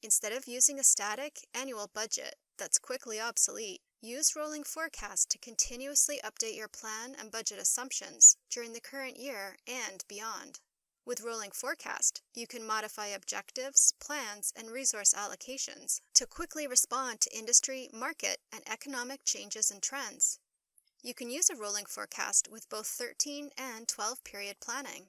Instead of using a static annual budget that's quickly obsolete, use rolling forecast to continuously update your plan and budget assumptions during the current year and beyond. With rolling forecast, you can modify objectives, plans, and resource allocations to quickly respond to industry, market, and economic changes and trends. You can use a rolling forecast with both 13 and 12-period planning.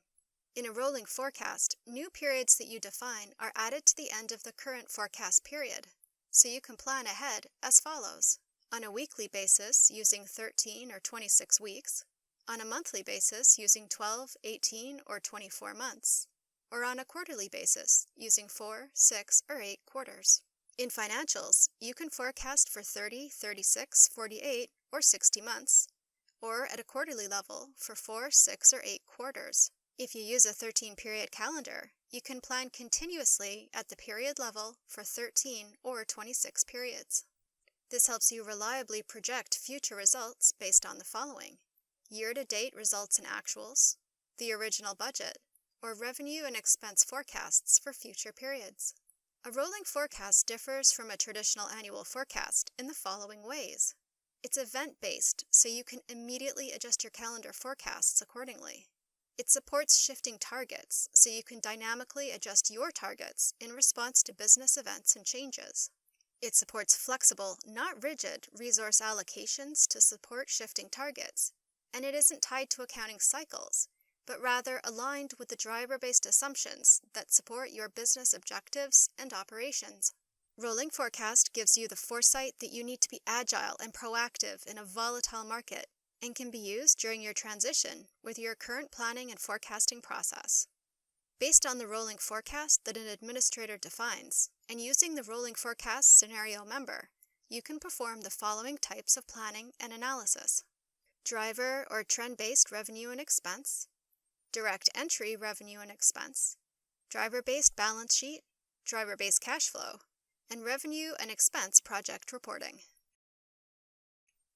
In a rolling forecast, new periods that you define are added to the end of the current forecast period, so you can plan ahead as follows. On a weekly basis using 13 or 26 weeks, on a monthly basis using 12, 18, or 24 months, or on a quarterly basis using 4, 6, or 8 quarters. In financials, you can forecast for 30, 36, 48, or 60 months, or at a quarterly level for 4, 6, or 8 quarters. If you use a 13-period calendar, you can plan continuously at the period level for 13 or 26 periods. This helps you reliably project future results based on the following: year-to-date results and actuals, the original budget, or revenue and expense forecasts for future periods. A rolling forecast differs from a traditional annual forecast in the following ways. It's event-based, so you can immediately adjust your calendar forecasts accordingly. It supports shifting targets, so you can dynamically adjust your targets in response to business events and changes. It supports flexible, not rigid, resource allocations to support shifting targets, and it isn't tied to accounting cycles, but rather aligned with the driver-based assumptions that support your business objectives and operations. Rolling forecast gives you the foresight that you need to be agile and proactive in a volatile market, and can be used during your transition with your current planning and forecasting process. Based on the rolling forecast that an administrator defines, and using the rolling forecast scenario member, you can perform the following types of planning and analysis: driver or trend-based revenue and expense, direct entry revenue and expense, driver-based balance sheet, driver-based cash flow, and revenue and expense project reporting.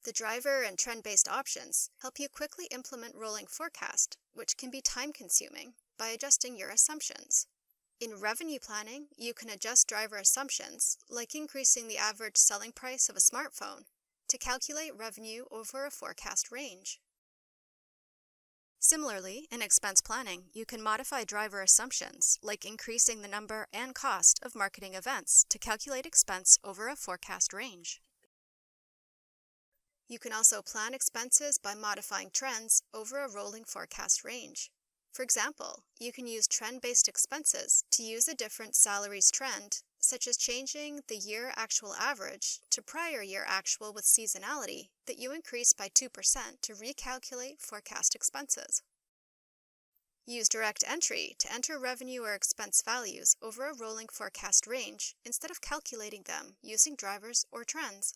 The driver and trend-based options help you quickly implement rolling forecast, which can be time-consuming, by adjusting your assumptions. In revenue planning, you can adjust driver assumptions, like increasing the average selling price of a smartphone, to calculate revenue over a forecast range. Similarly, in expense planning, you can modify driver assumptions, like increasing the number and cost of marketing events to calculate expense over a forecast range. You can also plan expenses by modifying trends over a rolling forecast range. For example, you can use trend-based expenses to use a different salaries trend, such as changing the year actual average to prior year actual with seasonality that you increase by 2% to recalculate forecast expenses. Use direct entry to enter revenue or expense values over a rolling forecast range instead of calculating them using drivers or trends.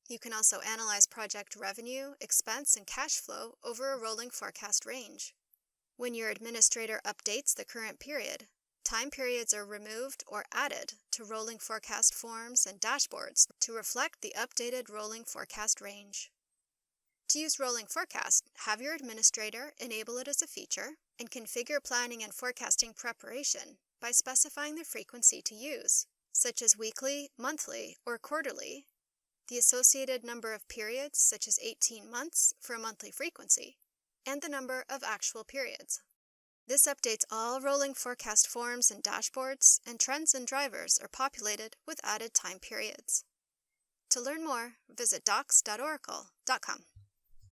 You can also analyze project revenue, expense, and cash flow over a rolling forecast range. When your administrator updates the current period, time periods are removed or added to rolling forecast forms and dashboards to reflect the updated rolling forecast range. To use rolling forecast, have your administrator enable it as a feature and configure planning and forecasting preparation by specifying the frequency to use, such as weekly, monthly, or quarterly, the associated number of periods, such as 18 months for a monthly frequency, and the number of actual periods. This updates all rolling forecast forms and dashboards, and trends and drivers are populated with added time periods. To learn more, visit docs.oracle.com.